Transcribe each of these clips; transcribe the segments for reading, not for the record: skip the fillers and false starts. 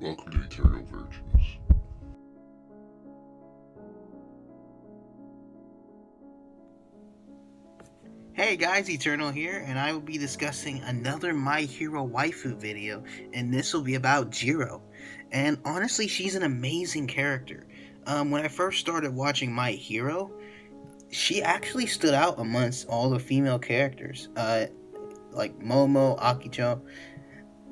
Welcome to Eternal Virtuous. Hey guys, Eternal here, and I will be discussing another My Hero waifu video, and this will be about Jiro. And honestly, she's an amazing character. When I first started watching My Hero, she actually stood out amongst all the female characters, like Momo, Akicho,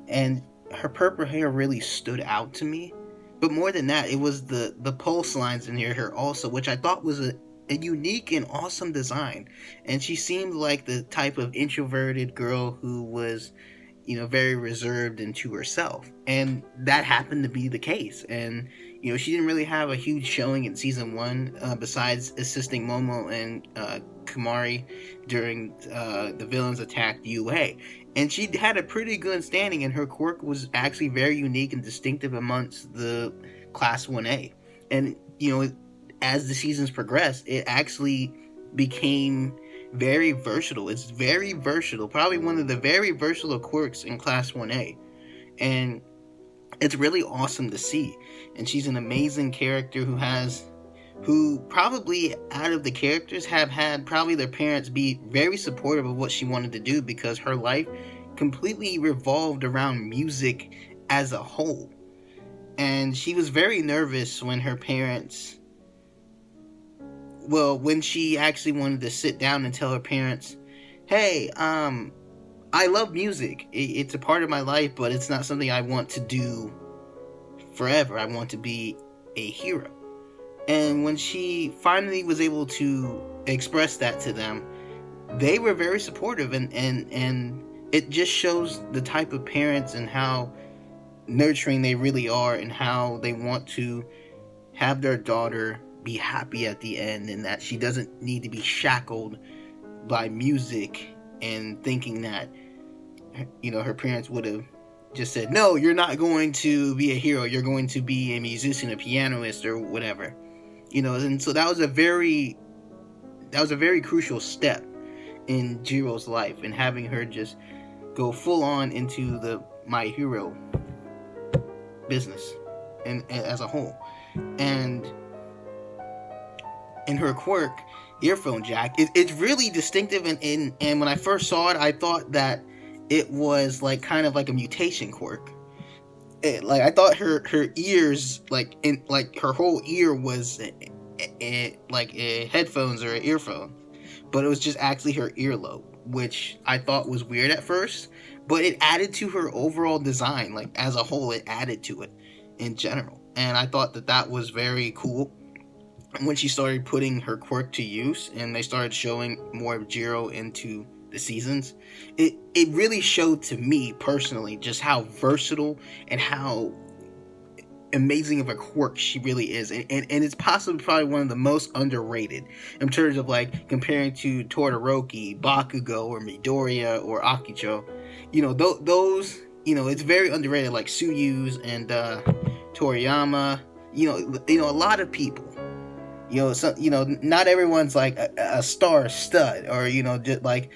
and her purple hair really stood out to me. But more than that, it was the pulse lines in her also, which I thought was a unique and awesome design. And she seemed like the type of introverted girl who was, very reserved and to herself. And that happened to be the case. And, she didn't really have a huge showing in season one, besides assisting Momo and Kumari during the villains attacked UA. And she had a pretty good standing, and her quirk was actually very unique and distinctive amongst the Class 1A. And, as the seasons progressed, it actually became very versatile. It's very versatile, probably one of the very versatile quirks in Class 1A. And it's really awesome to see. And she's an amazing character who probably out of the characters have had probably their parents be very supportive of what she wanted to do, because her life completely revolved around music as a whole. And she was very nervous when her parents, when she actually wanted to sit down and tell her parents, hey, I love music. It's a part of my life, but it's not something I want to do forever. I want to be a hero. And when she finally was able to express that to them, they were very supportive, and it just shows the type of parents and how nurturing they really are, and how they want to have their daughter be happy at the end, and that she doesn't need to be shackled by music and thinking that, her parents would have just said, no, you're not going to be a hero, you're going to be a musician, a pianist, or whatever. And so that was a very crucial step in Jiro's life, and having her just go full on into the My Hero business and as a whole. And in her quirk, earphone jack, it's really distinctive, and when I first saw it, I thought that it was like kind of like a mutation quirk. I thought her ears, her whole ear was like headphones or an earphone, but it was just actually her earlobe, which I thought was weird at first, but it added to her overall design. Like, as a whole, it added to it in general, and I thought that was very cool. And when she started putting her quirk to use, and they started showing more of Jiro into the seasons, it really showed to me personally just how versatile and how amazing of a quirk she really is, and it's possibly probably one of the most underrated in terms of like comparing to Todoroki, Bakugo, or Midoriya, or Akicho. Those, it's very underrated, like Suyu's and Toriyama. A lot of people, not everyone's like a star stud, or just like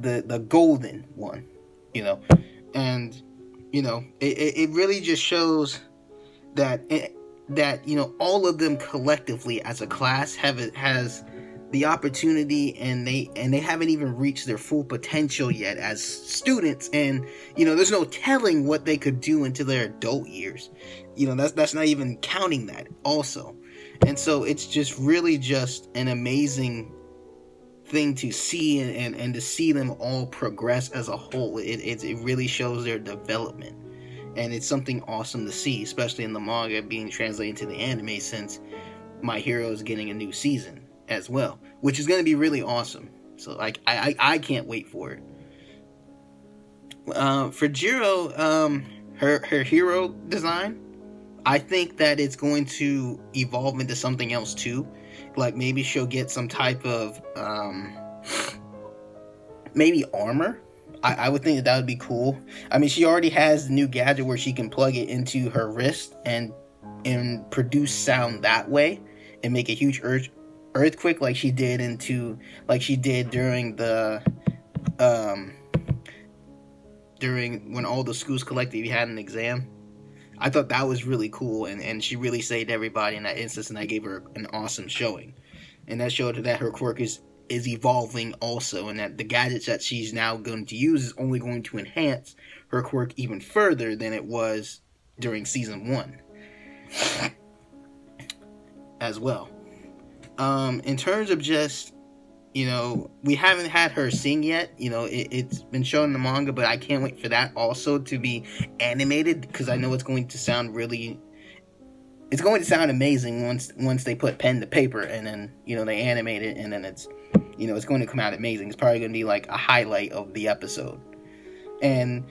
the golden one, and it really just shows that all of them collectively as a class has the opportunity, and they haven't even reached their full potential yet as students, and there's no telling what they could do into their adult years. That's not even counting that also. And so it's just really just an amazing thing to see, and to see them all progress as a whole. It really shows their development, and it's something awesome to see, especially in the manga being translated to the anime, since My Hero is getting a new season as well, which is going to be really awesome. So I can't wait for it. For Jiro, her hero design, I think that it's going to evolve into something else too. Like, maybe she'll get some type of maybe armor. I would think that would be cool. I mean, she already has the new gadget where she can plug it into her wrist and produce sound that way, and make a huge earthquake, like she did during the during when all the schools collectively had an exam. I thought that was really cool, and she really saved everybody in that instance, and I gave her an awesome showing. And that showed that her quirk is evolving also, and that the gadgets that she's now going to use is only going to enhance her quirk even further than it was during season 1 as well. In terms of just, we haven't had her sing yet. It's been shown in the manga, but I can't wait for that also to be animated, because I know it's going to sound amazing once they put pen to paper, and then they animate it, and then it's going to come out amazing. It's probably going to be like a highlight of the episode. And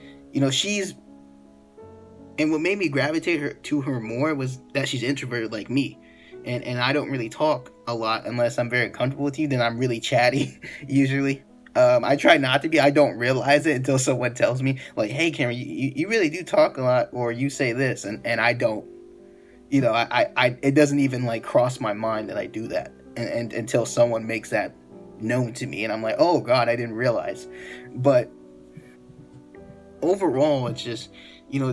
and what made me gravitate to her more was that she's introverted like me, and I don't really talk a lot unless I'm very comfortable with you. Then I'm really chatty usually. I try not to be. I don't realize it until someone tells me, like, "Hey, Cameron, you really do talk a lot," or "You say this," and I don't. I it doesn't even like cross my mind that I do that, and until someone makes that known to me, and I'm like, oh God, I didn't realize. But overall, it's just,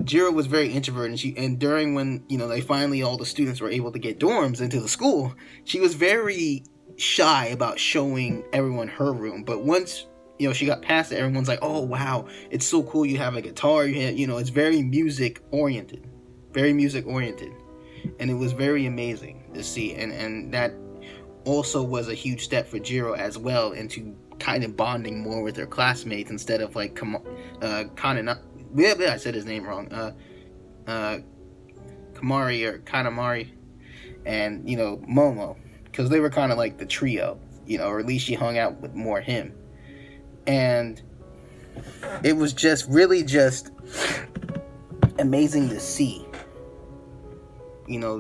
Jiro was very introverted, and during when they finally, all the students were able to get dorms into the school, she was very shy about showing everyone her room. But once she got past it, everyone's like, oh wow, it's so cool, you have a guitar, it's very music oriented, and it was very amazing to see, and that also was a huge step for Jiro as well, into kind of bonding more with her classmates instead of like I said his name wrong. Kamari or Kanamari, and Momo, because they were kind of like the trio, or at least she hung out with more him, and it was just really just amazing to see.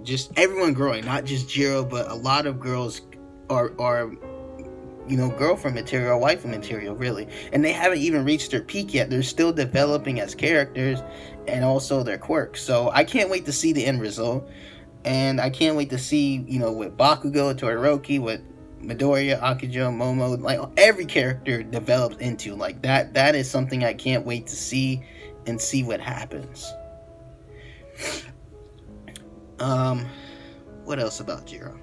Just everyone growing, not just Jiro, but a lot of girls are girlfriend material, waifu material, really. And they haven't even reached their peak yet. They're still developing as characters and also their quirks. So I can't wait to see the end result. And I can't wait to see, with Bakugo, Todoroki, with Midoriya, Akujo, Momo, like every character develops into. Like that is something I can't wait to see and see what happens. What else about Jiro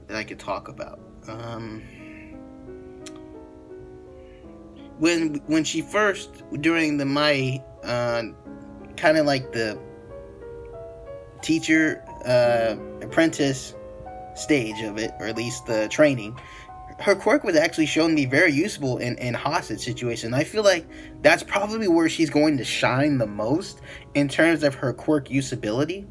that I could talk about? When she first, during the kind of like the teacher apprentice stage of it, or at least the training, her quirk was actually shown to be very useful in hostage situations. I feel like that's probably where she's going to shine the most in terms of her quirk usability.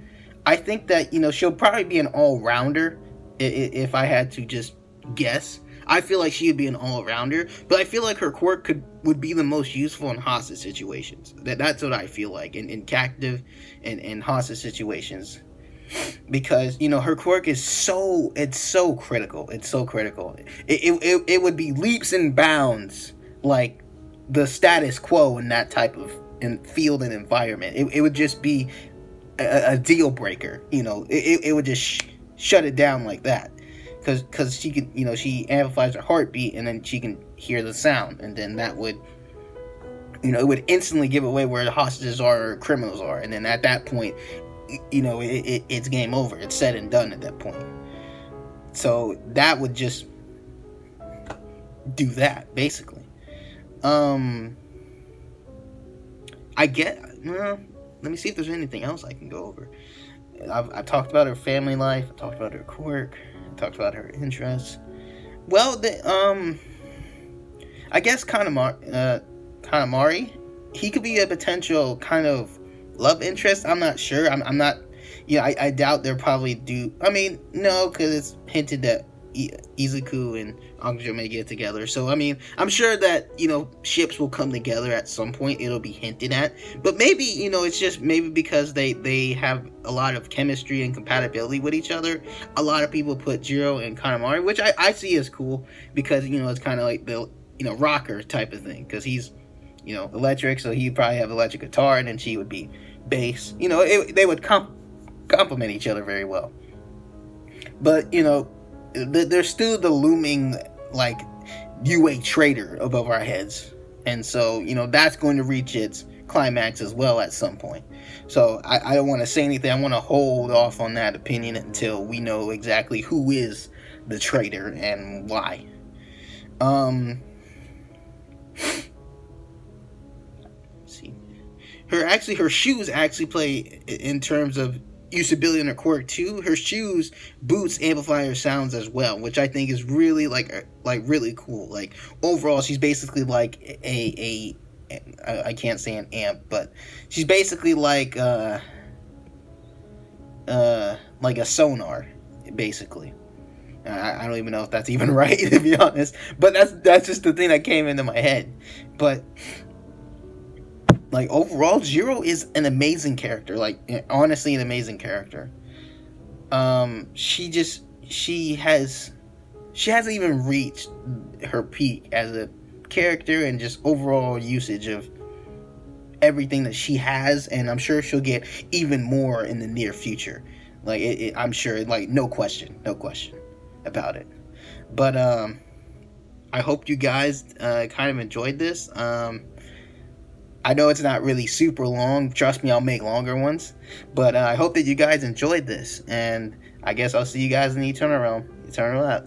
I think that she'll probably be an all-rounder. If I had to just guess, I feel like she would be an all-rounder, but I feel like her quirk would be the most useful in hostage situations. That's what I feel like in captive and hostage situations, because her quirk is so critical. It's so critical. It would be leaps and bounds like the status quo in that type of field and environment. It would just be a deal breaker. It would just shut it down like that, because she can, she amplifies her heartbeat, and then she can hear the sound, and then that would, it would instantly give away where the hostages are or criminals are, and then at that point, it's game over. It's said and done at that point. So that would just do that basically. Let me see if there's anything else I can go over. I've talked about her family life. I talked about her quirk. I talked about her interests. Well, I guess Kanamari, he could be a potential kind of love interest. I'm not sure. I'm not. I doubt they'll probably do. I mean, no, because it's hinted that Izuku and Akujo may get together. So, I mean, I'm sure that, ships will come together at some point. It'll be hinted at. But maybe, it's just maybe because they have a lot of chemistry and compatibility with each other. A lot of people put Jiro and Kanamari, which I see as cool, because, it's kind of like the, rocker type of thing. Because he's, electric, so he'd probably have electric guitar, and then she would be bass. They would complement each other very well. But, there's still the looming, like, UA traitor above our heads. And so, that's going to reach its climax as well at some point. So I don't want to say anything. I want to hold off on that opinion until we know exactly who is the traitor and why. See, her shoes actually play in terms of usability in her quirk too. Her shoes boots amplify her sounds as well, which I think is really like really cool. Like overall, she's basically like I can't say an amp, but she's basically like a sonar, basically. I don't even know if that's even right, to be honest, but that's just the thing that came into my head. But like overall, Jiro is an amazing character. Like honestly, an amazing character. She hasn't even reached her peak as a character and just overall usage of everything that she has, and I'm sure she'll get even more in the near future. Like I'm sure, like no question about it. But I hope you guys kind of enjoyed this. I know it's not really super long. Trust me, I'll make longer ones. But I hope that you guys enjoyed this, and I guess I'll see you guys in the Eternal Realm. Eternal out.